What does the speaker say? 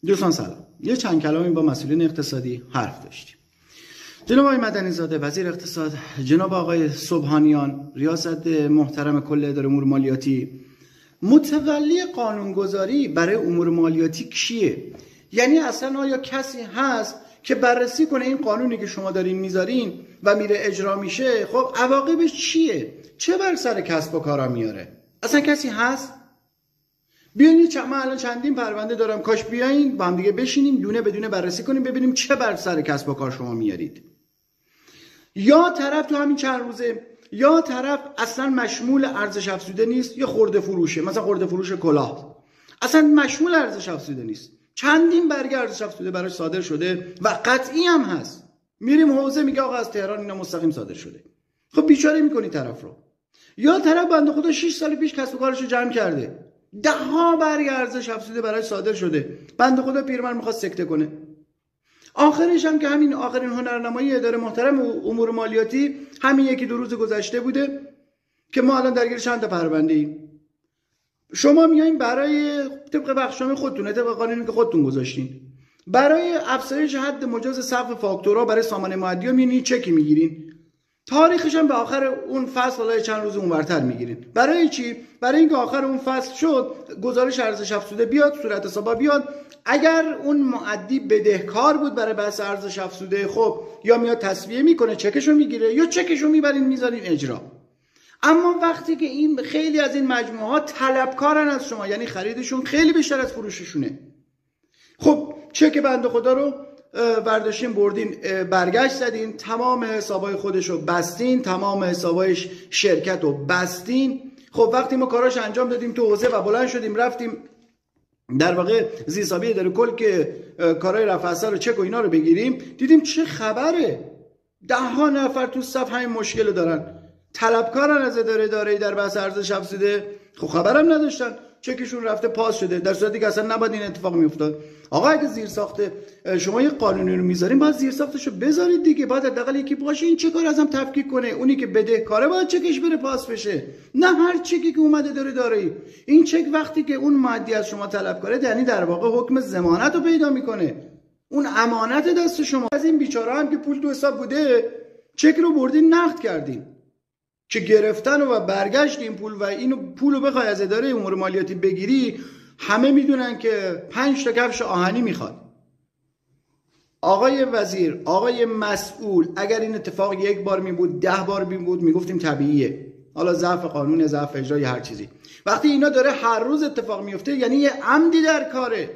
دوستان سلام. یه چند کلامی با مسئولین اقتصادی حرف داشتیم. جناب آقای مدنی زاده وزیر اقتصاد، جناب آقای سبحانیان ریاست محترم کل اداره امور مالیاتی، متولی قانونگذاری برای امور مالیاتی کیه؟ یعنی اصلا آیا کسی هست که بررسی کنه این قانونی که شما دارین میذارین و میره اجرا میشه، خب عواقبش چیه؟ چه بر سر کسب و کارا میاره؟ اصلا کسی هست؟ بیاین من الان چندین پرونده دارم، کاش بیاین با هم دیگه بشینیم دونه بدونه بررسی کنیم ببینیم چه بر سر کسب و کار شما میارید. یا طرف تو همین چند روزه، یا طرف اصلا مشمول ارزش افزوده نیست، یا خرده فروشه، مثلا خرده فروش کلاه اصلا مشمول ارزش افزوده نیست، چندین برگه ارزش افزوده براش صادر شده و قطعی هم هست، میریم حوزه میگه آقا از تهران اینا مستقیم صادر شده. خب بیچاره میکنی طرف رو. یا طرف بنده خدا 6 سال پیش کسب و کارش رو جمع کرده، 10 برگ ارزش افزوده براش صادر شده، بنده خدا پیرمرد میخواد سکته کنه. آخرش هم که همین آخرین هنرنمایی اداره محترم امور مالیاتی همین یکی دو روز گذشته بوده که ما الان درگیر چند تا پرونده ایم. شما میایین برای طبق بخشنامه خودتون، طبق قانونی که خودتون گذاشتین، برای افزایش حد مجاز سقف فاکتورا برای سامانه مؤدیان میایین چکی میگیرین، تاریخش هم به آخر اون فصل حالا چند روز اونورتر میگیرین. برای چی؟ برای اینکه آخر اون فصل شد گزارش ارزش افزوده بیاد، صورت حسابا بیاد، اگر اون مؤدی بدهکار بود برای بحث ارزش افزوده، خب یا میاد تسویه میکنه چکشو میگیره یا چکشو میبرین میذارین اجرا. اما وقتی که این خیلی از این مجموعه ها طلبکارن از شما، یعنی خریدشون خیلی بیشتر از فروششونه، خب چک بنده خدا رو برداشتین بردین برگشت زدین، تمام حسابای خودش رو بستین، تمام حسابای شرکت رو بستین. خب وقتی ما کاراش انجام دادیم تو حوزه و بلند شدیم رفتیم در واقع زیرسابی اداره کل که کارهای رفع اثر و چک و اینا رو بگیریم، دیدیم چه خبره، 10 نفر تو صف همین مشکل دارن، طلبکارن از اداره در بحث ارزش افزوده، خب خبرم نداشتن، چکشون رفته پاس شده، در صورتی که اصلا نباید این اتفاق میافتاد. آقا اگه زیر ساخته شما یه قانونی رو میذارین باید زیر ساختشو بذارید دیگه، باید حداقل یکی باشه این چکار ازم تفکیک کنه، اونی که بدهکاره باید چکش بره پاس بشه، نه هر چکی که اومده داره این چک وقتی که اون مادی از شما طلب کنه یعنی در واقع حکم ضمانت رو پیدا میکنه، اون امانت دست شما. از این بیچاره هم که پول تو حساب بوده چک رو بردین نقد کردین که گرفتن و برگشت این پول و اینو پولو بخوای از اداره امور مالیاتی بگیری، همه میدونن که 5 تا کفش آهنی میخواد. آقای وزیر، آقای مسئول، اگر این اتفاق 1 بار می بود 10 بار می بود میگفتیم طبیعیه، حالا ضعف قانون، ضعف اجرا، هر چیزی. وقتی اینا داره هر روز اتفاق میفته یعنی یه عمدی در کاره.